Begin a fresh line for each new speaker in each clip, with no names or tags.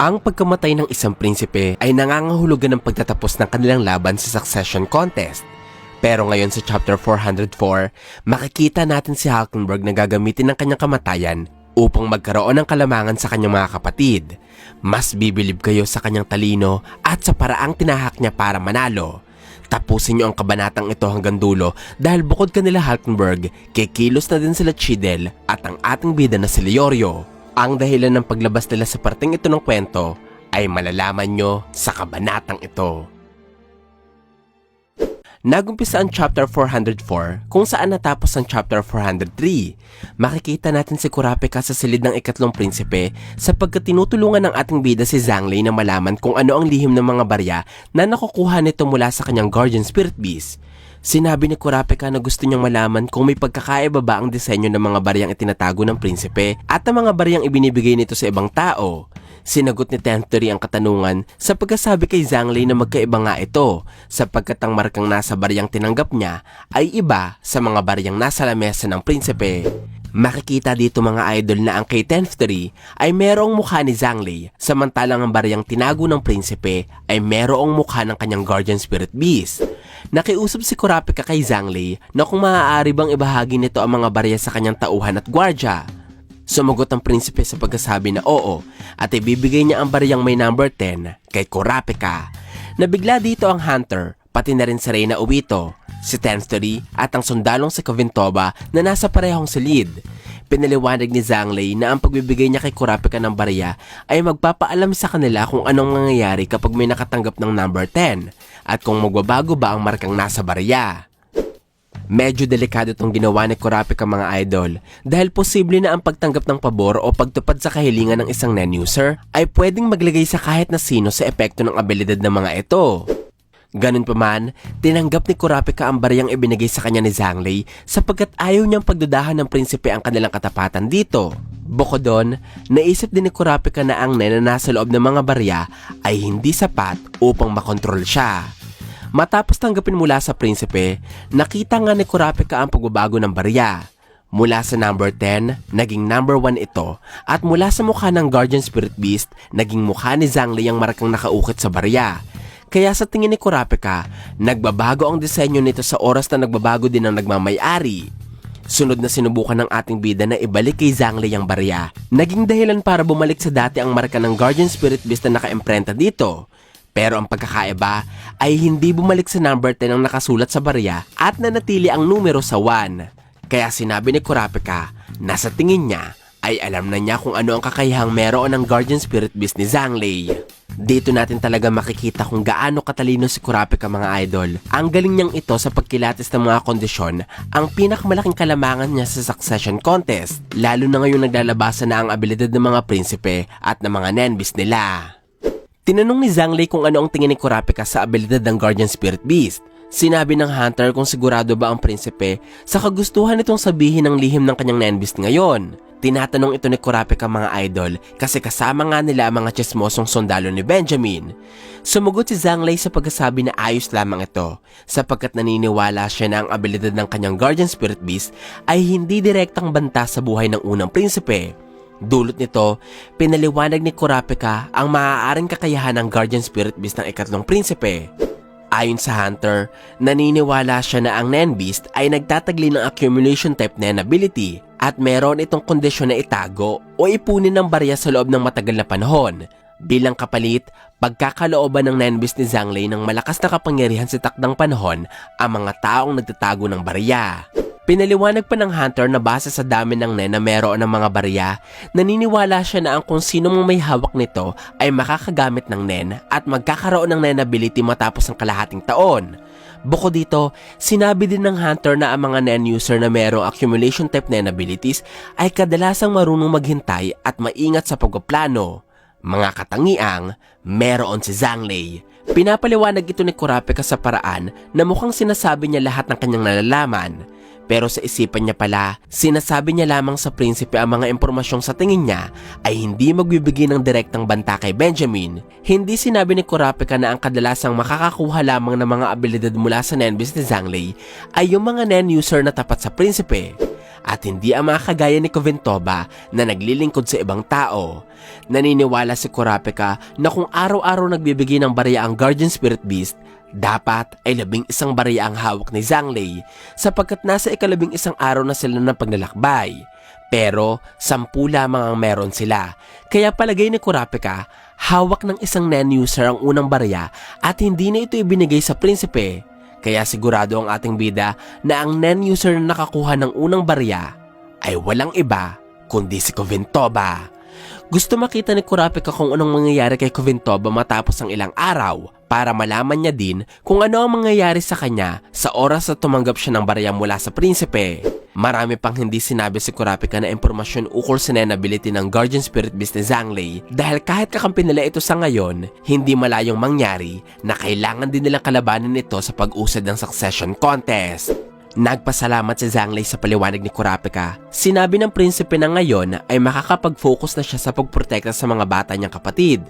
Ang pagkamatay ng isang prinsipe ay nangangahulugan ng pagtatapos ng kanilang laban sa succession contest. Pero ngayon sa chapter 404, makikita natin si Hulkenberg na gagamitin ng kanyang kamatayan upang magkaroon ng kalamangan sa kanyang mga kapatid. Mas bibilib kayo sa kanyang talino at sa paraang tinahak niya para manalo. Tapusin niyo ang kabanatang ito hanggang dulo dahil bukod kanila Hulkenberg, kikilos na din sila Chidel at ang ating bida na si Leorio. Ang dahilan ng paglabas nila sa parteng ito ng kwento ay malalaman nyo sa kabanatang ito. Nagumpisa ang chapter 404 kung saan natapos ang chapter 403. Makikita natin si Kurapika sa silid ng ikatlong prinsipe sapagkat tinutulungan ng ating bida si Zhang Lei na malaman kung ano ang lihim ng mga barya na nakukuha nito mula sa kanyang Guardian Spirit Beast. Sinabi ni Kurapika na gusto niyang malaman kung may pagkakaiba ba ang disenyo ng mga baryang itinatago ng prinsipe at ang mga baryang ibinibigay nito sa ibang tao. Sinagot ni Tentory ang katanungan sa pagkasabi kay Zhang Lei na magkaiba nga ito sapagkat ang markang nasa baryang tinanggap niya ay iba sa mga baryang nasa lamesa ng prinsipe. Makikita dito mga idol na ang kay Tentory ay merong mukha ni Zhang Lei samantalang ang baryang tinago ng prinsipe ay merong mukha ng kanyang Guardian Spirit Beast. Nakiusap si Kurapika kay Zhang Lei na kung maaari bang ibahagi nito ang mga barya sa kanyang tauhan at gwardya. Sumagot ang prinsipe sa pagkasabi na oo at ibibigay niya ang baryang may number 10 kay Kurapika. Nabigla dito ang Hunter, pati na rin si Reyna Obito, si Tentory at ang sundalong si Kovintoba na nasa parehong silid. Pinaliwanag ni Zhang Lei na ang pagbibigay niya kay Kurapika ng barya ay magpapaalam sa kanila kung anong nangyayari kapag may nakatanggap ng number 10 at kung magbabago ba ang markang nasa barya. Medyo delikado itong ginawa ni Kurapika mga idol dahil posible na ang pagtanggap ng pabor o pagtupad sa kahilingan ng isang NEN-user ay pwedeng maglagay sa kahit na sino sa epekto ng abilidad ng mga ito. Ganun pa man, tinanggap ni Kurapika ang baryang ibinigay sa kanya ni Zhang Lei sapagkat ayaw niyang pagdudahan ng prinsipe ang kanilang katapatan dito. Bukod doon, naisip din ni Kurapika na ang NEN na nasa loob ng mga barya ay hindi sapat upang makontrol siya. Matapos tanggapin mula sa prinsipe, nakita nga ni Kurapika ang pagbabago ng barya. Mula sa number 10, naging number 1 ito at mula sa mukha ng Guardian Spirit Beast, naging mukha ni Zhang Lei ang markang nakaukit sa barya. Kaya sa tingin ni Kurapika, nagbabago ang disenyo nito sa oras na nagbabago din ang nagmamay-ari. Sunod na sinubukan ng ating bida na ibalik kay Zhang Lei ang barya. Naging dahilan para bumalik sa dati ang marka ng Guardian Spirit Beast na naka-imprenta dito. Pero ang pagkakaiba ay hindi bumalik sa number 10 ang nakasulat sa barya at nanatili ang numero sa 1. Kaya sinabi ni Kurapika na sa tingin niya ay alam na niya kung ano ang kakayahang meron ng Guardian Spirit Beast ni Zhang Lei. Dito natin talaga makikita kung gaano katalino si Kurapika mga idol. Ang galing niyang ito sa pagkilatis ng mga kondisyon ang pinakamalaking kalamangan niya sa succession contest. Lalo na ngayong naglalabasan na ang abilidad ng mga prinsipe at ng mga NEN-beast nila. Tinanong ni Zhang Lei kung ano ang tingin ni Kurapika sa abilidad ng Guardian Spirit Beast. Sinabi ng Hunter kung sigurado ba ang prinsipe sa kagustuhan nitong sabihin ng lihim ng kanyang NEN-beast ngayon. Tinatanong ito ni Kurapika mga idol kasi kasama nga nila ang mga tsismosong sundalo ni Benjamin. Sumugot si Zhang Lei sa pagkasabi na ayos lamang ito sapagkat naniniwala siya na ang abilidad ng kanyang Guardian Spirit Beast ay hindi direktang banta sa buhay ng unang prinsipe. Dulot nito, pinaliwanag ni Kurapika ang maaaring kakayahan ng Guardian Spirit Beast ng ikatlong prinsipe. Ayon sa Hunter, naniniwala siya na ang NEN-beast ay nagtatagli ng accumulation type NEN ability at meron itong kondisyon na itago o ipunin ng barya sa loob ng matagal na panahon. Bilang kapalit, pagkakalooban ng NEN-beast ni Zhang Lei ng malakas na kapangyarihan sa takdang panahon ang mga taong nagtatago ng barya. Pinaliwanag pa ng Hunter na base sa dami ng NEN na meron ng mga barya, naniniwala siya na ang kung sino mang may hawak nito ay makakagamit ng NEN at magkakaroon ng NEN ability matapos ang kalahating taon. Bukod dito, sinabi din ng Hunter na ang mga NEN user na merong accumulation type NEN abilities ay kadalasang marunong maghintay at maingat sa pagpaplano. Mga katangiang, meron si Zhang Lei. Pinapaliwanag ito ni Kurapika sa paraan na mukhang sinasabi niya lahat ng kanyang nalalaman. Pero sa isipan niya pala, sinasabi niya lamang sa prinsipe ang mga impormasyong sa tingin niya ay hindi magbibigay ng direktang banta kay Benjamin. Hindi sinabi ni Kurapika na ang kadalasang makakakuha lamang ng mga abilidad mula sa NEN-beast ni Zhang Lei ay yung mga NEN user na tapat sa prinsipe. at hindi ang mga kagaya ni Koventoba na naglilingkod sa ibang tao. Naniniwala si Kurapika na kung araw-araw nagbibigay ng barya ang Guardian Spirit Beast, dapat ay 11 barya ang hawak ni Zhonglei sapagkat nasa 11 araw na sila ng paglalakbay. Pero 10 lamang ang meron sila. Kaya palagay ni Kurapika, hawak ng isang Nen user ang unang barya at hindi na ito ibinigay sa prinsipe. Kaya sigurado ang ating bida na ang Nen user na nakakuha ng unang barya ay walang iba kundi si Koventoba. Gusto makita ni Kurapika kung anong mangyayari kay Koventoba matapos ang ilang araw para malaman niya din kung ano ang mangyayari sa kanya sa oras na tumanggap siya ng barya mula sa prinsipe. Marami pang hindi sinabi si Kurapika na impormasyon ukol sa Nen ability ng Guardian Spirit Beast ni Zhonglei dahil kahit kakampi nila ito sa ngayon, hindi malayong mangyari na kailangan din nilang kalabanin ito sa pag-usad ng succession contest. Nagpasalamat si Zhonglei sa paliwanag ni Kurapika. Sinabi ng prinsipe na ngayon ay makakapag-focus na siya sa pagprotekta sa mga bata niyang kapatid.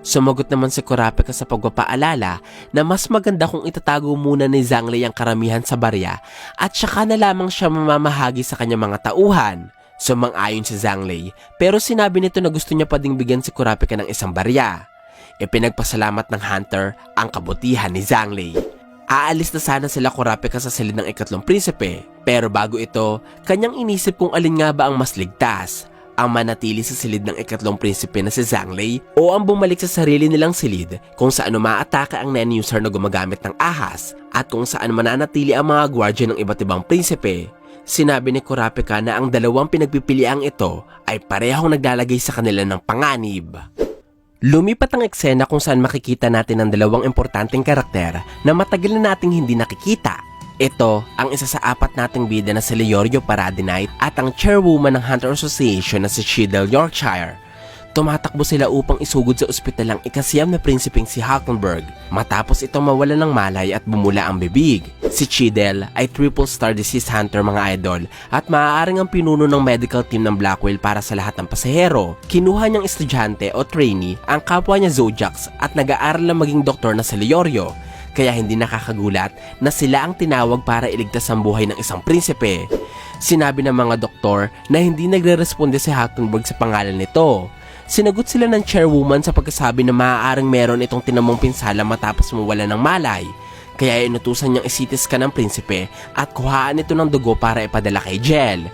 Sumagot naman si Kurapika sa pagpapaalala na mas maganda kung itatago muna ni Zhonglei ang karamihan sa barya at saka na lamang siya mamamahagi sa kanyang mga tauhan. Sumang-ayon si Zhonglei pero sinabi nito na gusto niya pa ding bigyan si Kurapika ng isang barya. Ipinagpasalamat ng hunter ang kabutihan ni Zhonglei. Aalis na sana sila Kurapika sa silid ng ikatlong prinsipe pero bago ito, kanyang inisip kung alin nga ba ang mas ligtas. Ang manatili sa silid ng ikatlong prinsipe na si Zhonglei o ang bumalik sa sarili nilang silid kung saan umaatake ang Nen user na gumagamit ng ahas at kung saan mananatili ang mga guardian ng iba't ibang prinsipe. Sinabi ni Kurapika na ang dalawang pinagpipiliang ito ay parehong naglalagay sa kanila ng panganib. Lumipat ang eksena kung saan makikita natin ang dalawang importanteng karakter na matagal na nating hindi nakikita. Ito ang isa sa 4 nating bida na si Leorio Paradinite at ang chairwoman ng Hunter Association na si Chidel Yorkshire. Tumatakbo sila upang isugod sa ospital ang ikasiyam na prinsipeng si Hulkenberg matapos itong mawala ng malay at bumula ang bibig. Si Chidel ay triple star disease hunter mga idol at maaaring ang pinuno ng medical team ng Blackwell para sa lahat ng pasahero. Kinuha niyang estudyante o trainee ang kapwa niya Zodiacs at nag-aaral na maging doktor na si Leorio. Kaya hindi nakakagulat na sila ang tinawag para iligtas ang buhay ng isang prinsipe. Sinabi ng mga doktor na hindi nagre-responde si Hulkenberg sa pangalan nito. Sinagot sila ng chairwoman sa pagkasabi na maaaring meron itong tinamong pinsala matapos mawala ng malay. Kaya inutusan niyang i-CT scan ng prinsipe at kuhaan ito ng dugo para ipadala kay Jel.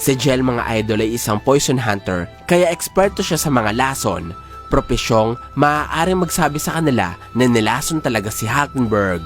Si Jel mga idol ay isang poison hunter kaya eksperto siya sa mga lason. Propesyong maaaring magsabi sa kanila na nilason talaga si Hulkenberg.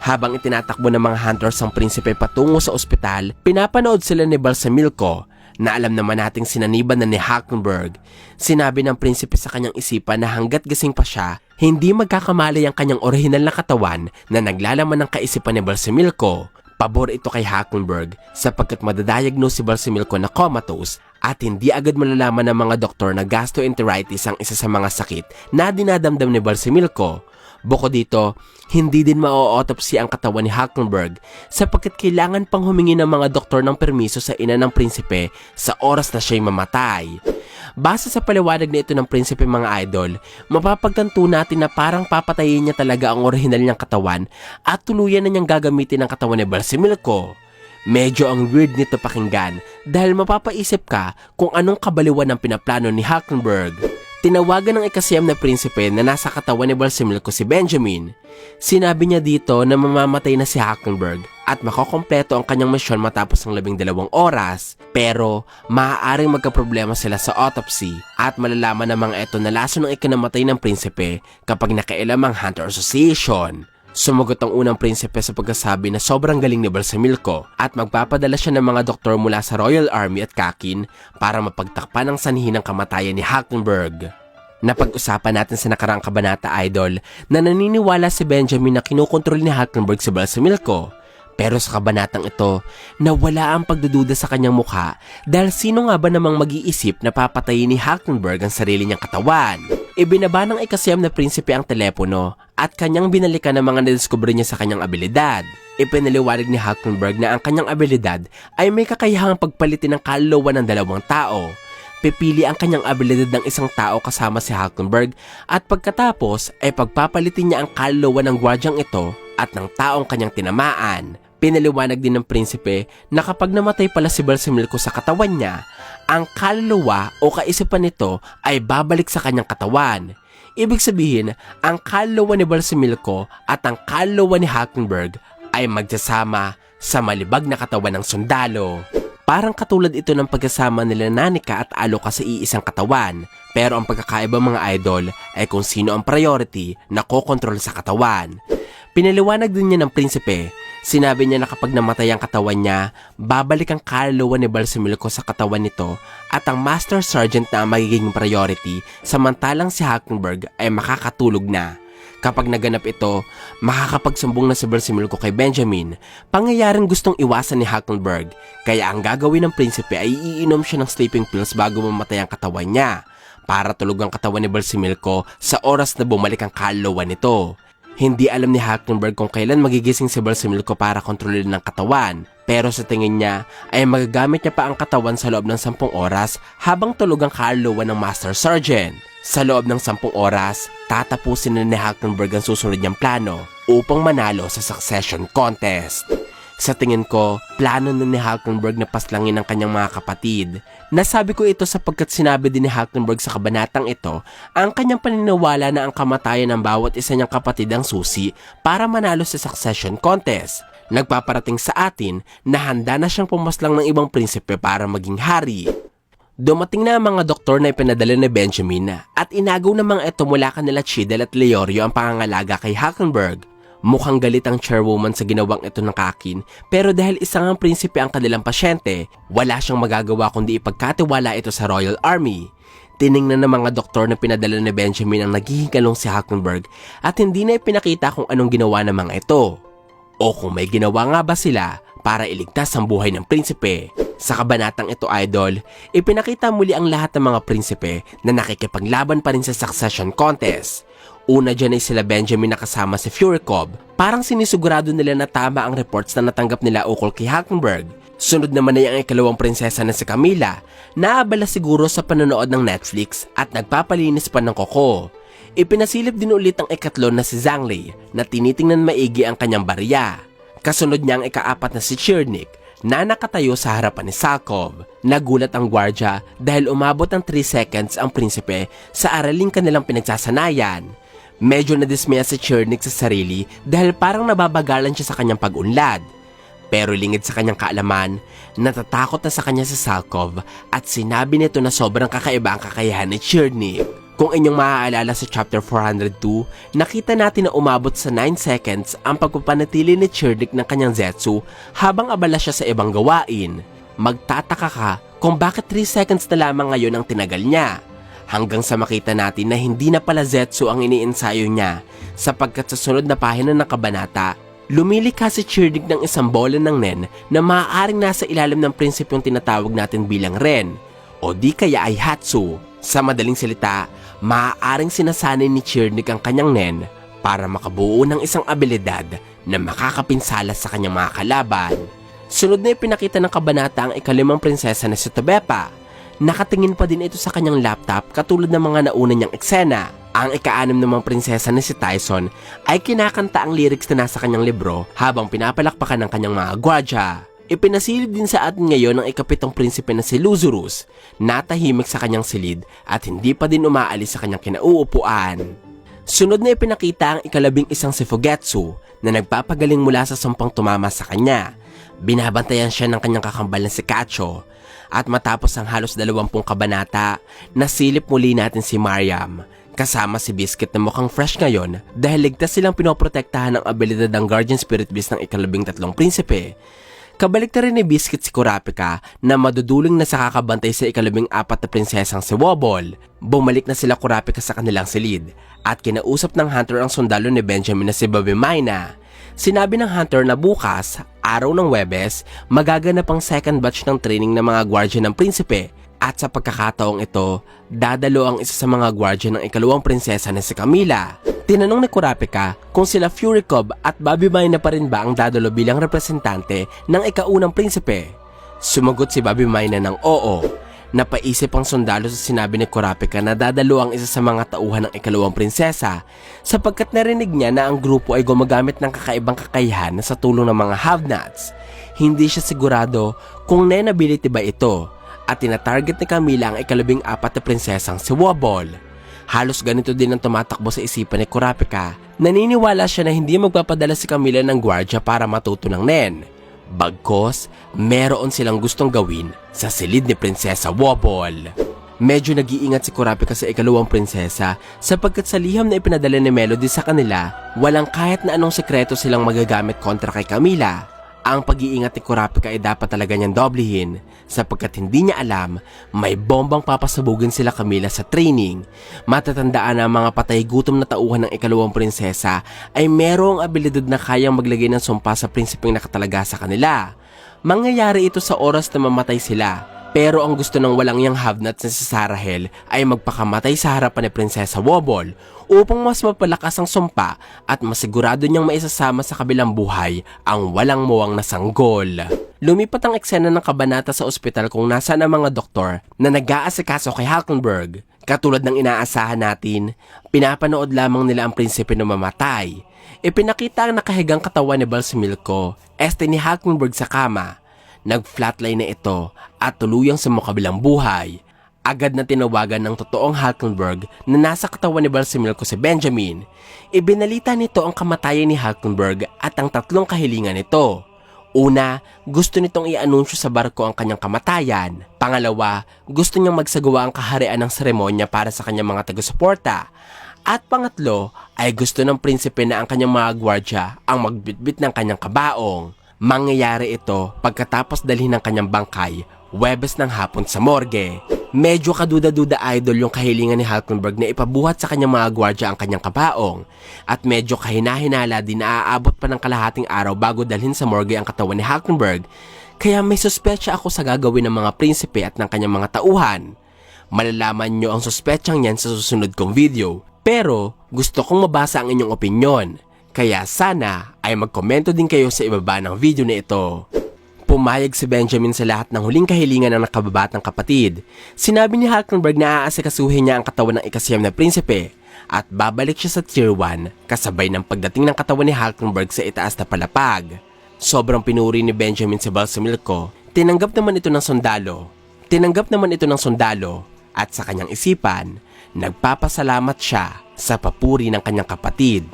Habang itinatakbo ng mga hunters ang prinsipe patungo sa ospital, pinapanood sila ni Balsamilko na alam naman nating sinaniban na ni Hulkenberg. Sinabi ng prinsipe sa kanyang isipan na hanggat gising pa siya, hindi magkakamalay ang kanyang orihinal na katawan na naglalaman ng kaisipan ni Balsamilko. Pabor ito kay Hulkenberg sapagkat madadiagnose si Balsamilko na comatose at hindi agad malalaman ng mga doktor na gastroenteritis ang isa sa mga sakit na dinadamdam ni Balsamilko. Bukod dito, hindi din ma-autopsy ang katawan ni Hulkenberg sapagkat kailangan pang humingi ng mga doktor ng permiso sa ina ng prinsipe sa oras na siya'y mamatay. Base sa paliwanag na ito ng prinsipe mga idol, mapapagtanto natin na parang papatayin niya talaga ang orihinal niyang katawan at tuluyan na niyang gagamitin ang katawan ni Balsamilko. Medyo ang weird nito pakinggan dahil mapapaisip ka kung anong kabaliwan ang pinaplano ni Hulkenberg. Tinawagan ng ikasiyam na prinsipe na nasa katawan ni Balsamilko si Benjamin. Sinabi niya dito na mamamatay na si Hulkenberg at makokompleto ang kanyang misyon matapos ng 12 oras. Pero maaaring magkaproblema sila sa autopsy at malalaman namang ito na lason ng ikinamatay ng prinsipe kapag nakailam ang Hunter Association. Sumagot ang unang prinsipe sa pagkasabi na sobrang galing ni Balsamilko at magpapadala siya ng mga doktor mula sa Royal Army at Kakin para mapagtakpan ang sanhi ng kamatayan ni Hulkenberg. Napag-usapan natin sa nakaraang kabanata idol na naniniwala si Benjamin na kinukontrol ni Hulkenberg si Balsamilko. Pero sa kabanatang ito, nawala ang pagdududa sa kanyang mukha dahil sino nga ba namang mag-iisip na papatayin ni Hulkenberg ang sarili niyang katawan? Ibinaba ng ikasiyam na prinsipe ang telepono at kanyang binalikan ng mga nadiskubre niya sa kanyang abilidad. Ipinaliwanag ni Hulkenberg na ang kanyang abilidad ay may kakayahang pagpalitin ng kaluluwa ng dalawang tao. Pipili ang kanyang abilidad ng isang tao kasama si Hulkenberg at pagkatapos ay pagpapalitin niya ang kaluluwa ng gwardyang ito at ng taong kanyang tinamaan. Pinaliwanag din ng prinsipe na kapag namatay pala si Balsamilko sa katawan niya, ang kaluluwa o kaisipan nito ay babalik sa kanyang katawan. Ibig sabihin, ang kaluluwa ni Balsamilko at ang kaluluwa ni Hulkenberg ay magsasama sa malibag na katawan ng sundalo. Parang katulad ito ng pagkasama nila Nanika at Aloka sa iisang katawan, pero ang pagkakaiba mga idol ay kung sino ang priority na kokontrol sa katawan. Pinaliwanag din niya ng prinsipe. Sinabi niya na kapag namatay ang katawan niya, babalik ang kaluluwa ni Balsamilko sa katawan nito at ang Master Sergeant na ang magiging priority, samantalang si Hulkenberg ay makakatulog na. Kapag naganap ito, makakapagsumbong na si Balsamilko kay Benjamin, pangyayaring gustong iwasan ni Hulkenberg, kaya ang gagawin ng prinsipe ay iinom siya ng sleeping pills bago mamatay ang katawan niya, para tulog ang katawan ni Balsamilko sa oras na bumalik ang kaluluwa nito. Hindi alam ni Hulkenberg kung kailan magigising si Balsamilko para kontrolin ng katawan, pero sa tingin niya ay magagamit niya pa ang katawan sa loob ng 10 oras habang tulog ang kaluluwa ng Master Sergeant. Sa loob ng 10 oras, tatapusin na ni Hulkenberg ang susunod niyang plano upang manalo sa succession contest. Sa tingin ko, plano na ni Hulkenberg na paslangin ang kanyang mga kapatid. Nasabi ko ito sapagkat sinabi din ni Hulkenberg sa kabanatang ito ang kanyang paniniwala na ang kamatayan ng bawat isa niyang kapatid ang susi para manalo sa succession contest. Nagpaparating sa atin na handa na siyang pumaslang ng ibang prinsipe para maging hari. Dumating na ang mga doktor na ipinadala ni Benjamin at inagaw ng mga ito mula kanila Chidel at Leorio ang pangangalaga kay Hulkenberg. Mukhang galit ang chairwoman sa ginawang ito ng Kakin, pero dahil isang ang prinsipe ang kanilang pasyente, wala siyang magagawa kundi ipagkatiwala ito sa Royal Army. Tiningnan ng mga doktor na pinadala ni Benjamin ang naghihingalong si Hulkenberg at hindi na ipinakita kung anong ginawa ng mga ito. O kung may ginawa nga ba sila para iligtas ang buhay ng prinsipe. Sa kabanatang ito idol, ipinakita muli ang lahat ng mga prinsipe na nakikipaglaban pa rin sa succession contest. Una dyan ay sila Benjamin na kasama si Furycov. Parang sinisigurado nila na tama ang reports na natanggap nila ukol kay Hulkenberg. Sunod naman ay ang ikalawang prinsesa na si Camilla, naabala siguro sa panonood ng Netflix at nagpapalinis pa ng koko. Ipinasilip din ulit ang ikatlo na si Zhangli na tinitingnan maigi ang kanyang barya. Kasunod niya ang ikaapat na si Chernik na nakatayo sa harapan ni Salkov. Nagulat ang gwardya dahil umabot ng 3 seconds ang prinsipe sa araling kanilang pinagsasanayan. Medyo nadismaya si Chernik sa sarili dahil parang nababagalan siya sa kanyang pag-unlad. Pero lingid sa kanyang kaalaman, natatakot na sa kanya si Salkov at sinabi nito na sobrang kakaiba ang kakayahan ni Chernik. Kung inyong maaalala sa chapter 402, nakita natin na umabot sa 9 seconds ang pagpapanatili ni Chernik ng kanyang Zetsu habang abala siya sa ibang gawain. Magtataka ka kung bakit 3 seconds na lamang ngayon ang tinagal niya. Hanggang sa makita natin na hindi na pala Zetsu ang iniensayo niya, sapagkat sa sunod na pahina ng kabanata, lumilikha si Chernik ng isang bola ng Nen na maaaring nasa ilalim ng prinsipyong tinatawag natin bilang Ren, o di kaya ay Hatsu. Sa madaling salita, maaaring sinasanay ni Chernik ang kanyang Nen para makabuo ng isang abilidad na makakapinsala sa kanyang mga kalaban. Sunod na ipinakita ng kabanata ang ikalimang prinsesa na si Tobepa. Nakatingin pa din ito sa kanyang laptop katulad ng mga nauna niyang eksena. Ang ika-6 namang prinsesa na si Tyson ay kinakanta ang lyrics na nasa kanyang libro habang pinapalakpakan ng kanyang mga gwardya. Ipinasilid din sa atin ngayon ang ika-7 prinsipe na si Luzurus, natahimik sa kanyang silid at hindi pa din umaalis sa kanyang kinauupuan. Sunod na ipinakita ang ika-11 si Fugetsu na nagpapagaling mula sa sampang tumama sa kanya. Binabantayan siya ng kanyang kakambal na si Kacho. At matapos ang halos 20 kabanata, nasilip muli natin si Mariam, kasama si Biscuit na mukhang fresh ngayon dahil ligtas silang pinoprotektahan ng abilidad ng Guardian Spirit Beast ng ika-13 prinsipe. Kabalik na rin ni Biscuit si Kurapika na maduduling na sa kakabantay sa ika-14 na prinsesang si Wobble. Bumalik na sila Kurapika sa kanilang silid at kinausap ng hunter ang sundalo ni Benjamin na si Baby Maina. Sinabi ng hunter na bukas, araw ng Webes, magaganap ang second batch ng training ng mga gwardya ng prinsipe at sa pagkakataong ito, dadalo ang isa sa mga gwardya ng ika-2 prinsesa na si Camilla. Tinanong ni Kurapika kung sila Furycov at Baby Maina pa rin ba ang dadalo bilang representante ng ika-1 prinsipe. Sumagot si Baby Maina ng oo. Napaisip ang sundalo sa sinabi ni Kurapika na dadalo ang isa sa mga tauhan ng ikalawang prinsesa sapagkat narinig niya na ang grupo ay gumagamit ng kakaibang kakayahan sa tulong ng mga have-nots. Hindi siya sigurado kung nenability ba ito at tinatarget ni Camila ang ika-14 na prinsesang si Wobble. Halos ganito din ang tumatakbo sa isipan ni Kurapika. Naniniwala siya na hindi magpapadala si Camila ng gwardya para matuto ng Nen. Bagkos, meron silang gustong gawin sa silid ni Prinsesa Wobble. Medyo nag-iingat si Kurapika sa ikalawang prinsesa sapagkat sa liham na ipinadala ni Melody sa kanila, walang kahit na anong sekreto silang magagamit kontra kay Camila. Ang pag-iingat ni Kurapika ay dapat talaga niyang doblehin sapagkat hindi niya alam may bombang papasabugin sila Camila sa training. Matatandaan na ang mga patay gutom na tauhan ng ikalawang prinsesa ay merong abilidad na kayang maglagay ng sumpa sa prinsipeng nakatalaga sa kanila. Mangyayari ito sa oras na mamatay sila. Pero ang gusto ng walang yang have-nots na si Sarahel ay magpakamatay sa harapan ni Prinsesa Wobble upang mas mapalakas ang sumpa at masigurado niyang maisasama sa kabilang buhay ang walang muwang na sanggol. Lumipat ang eksena ng kabanata sa ospital kung nasaan ang mga doktor na nag-aasikaso kay Hulkenberg. Katulad ng inaasahan natin, pinapanood lamang nila ang prinsipe na mamatay. Ipinakita ang nakahigang katawan ni Balsamilko, ni Hulkenberg sa kama. Nag-flatline na ito at tuluyang sumukabilang buhay. Agad na tinawagan ng totoong Hulkenberg na nasa katawan ni Balsamilko si Benjamin. Ibinalita nito ang kamatayan ni Hulkenberg at ang tatlong kahilingan nito. Una, gusto nitong i-anunsyo sa barko ang kanyang kamatayan. Pangalawa, gusto niyang magsagawa ang kaharian ng seremonya para sa kanyang mga taga-suporta. At pangatlo, ay gusto ng prinsipe na ang kanyang mga gwardya ang magbitbit ng kanyang kabaong. Mangyayari ito pagkatapos dalhin ng kanyang bangkay, Huwebes ng hapon sa morgue. Medyo kaduda-duda idol yung kahilingan ni Hulkenberg na ipabuhat sa kanyang mga gwardya ang kanyang kabaong. At medyo kahinahinala din na aabot pa ng kalahating araw bago dalhin sa morgue ang katawan ni Hulkenberg. Kaya may suspetsya ako sa gagawin ng mga prinsipe at ng kanyang mga tauhan. Malalaman nyo ang suspetsang yan sa susunod kong video. Pero gusto kong mabasa ang inyong opinyon. Kaya sana ay magkomento din kayo sa ibaba ng video na ito. Pumayag si Benjamin sa lahat ng huling kahilingan ng nakababatang kapatid. Sinabi ni Hulkenberg na aasikasuhin niya ang katawan ng ikasiyam na prinsipe at babalik siya sa Tier 1 kasabay ng pagdating ng katawan ni Hulkenberg sa itaas na palapag. Sobrang pinuri ni Benjamin si Balsamilko. Tinanggap naman ito ng sundalo at sa kanyang isipan, nagpapasalamat siya sa papuri ng kanyang kapatid.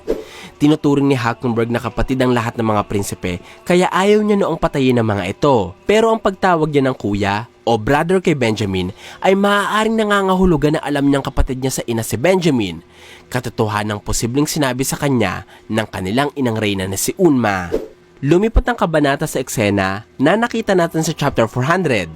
Tinuturing ni Hulkenberg na kapatid ang lahat ng mga prinsipe kaya ayaw niya noong patayin ang mga ito. Pero ang pagtawag niya ng kuya o brother kay Benjamin ay maaaring nangangahulugan na alam niyang kapatid niya sa ina si Benjamin. Katotohanan ng posibleng sinabi sa kanya ng kanilang inang reyna na si Unma. Lumipat ang kabanata sa eksena na nakita natin sa chapter 400.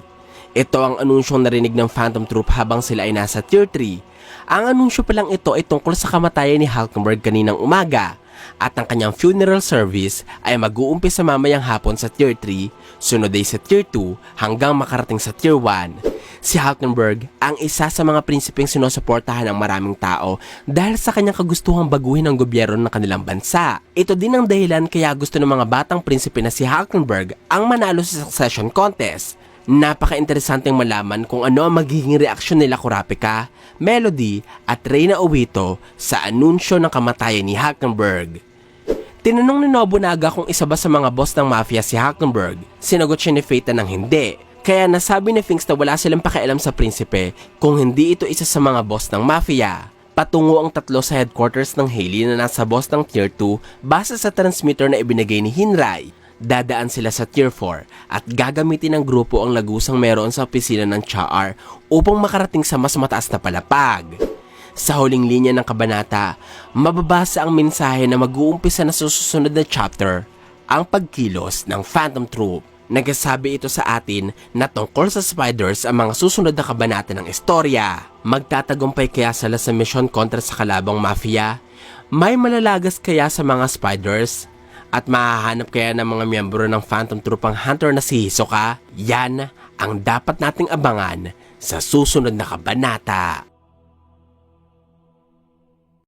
Ito ang anunsyong narinig ng Phantom Troop habang sila ay nasa Tier 3. Ang anunsyo pa lang ito ay tungkol sa kamatayan ni Hulkenberg kaninang umaga. At ang kanyang funeral service ay mag-uumpisa mamayang hapon sa Tier 3, sunod ay sa Tier 2 hanggang makarating sa Tier 1. Si Hulkenberg ang isa sa mga prinsipeng sinusuportahan ng maraming tao dahil sa kanyang kagustuhang baguhin ang gobyerno ng kanilang bansa. Ito din ang dahilan kaya gusto ng mga batang prinsipe na si Hulkenberg ang manalo sa succession contest. Napaka-interesanteng malaman kung ano ang magiging reaksyon nila Kurapika, Melody at Reyna Obito sa anunsyo ng kamatayan ni Hulkenberg. Tinanong ni Nobunaga kung isa ba sa mga boss ng mafia si Hulkenberg. Sinagot siya ni Fate ng hindi. Kaya nasabi ni Finks na wala silang pakialam sa prinsipe kung hindi ito isa sa mga boss ng mafia. Patungo ang tatlo sa headquarters ng Hailey na nasa boss ng Tier 2 base sa transmitter na ibinigay ni Hinray. Dadaan sila sa Tier 4 at gagamitin ng grupo ang lagusang meron sa opisina ng Char upang makarating sa mas mataas na palapag. Sa huling linya ng kabanata, mababasa ang mensahe na mag-uumpisa na sa susunod na chapter, ang pagkilos ng Phantom Troop. Nagsasabi ito sa atin na tungkol sa spiders ang mga susunod na kabanata ng istorya. Magtatagumpay kaya sila sa misyon kontra sa kalabang mafia? May malalagas kaya sa mga spiders? At mahahanap kaya ng mga miyembro ng Phantom Troop ang hunter na si Hisoka? Yan ang dapat nating abangan sa susunod na kabanata.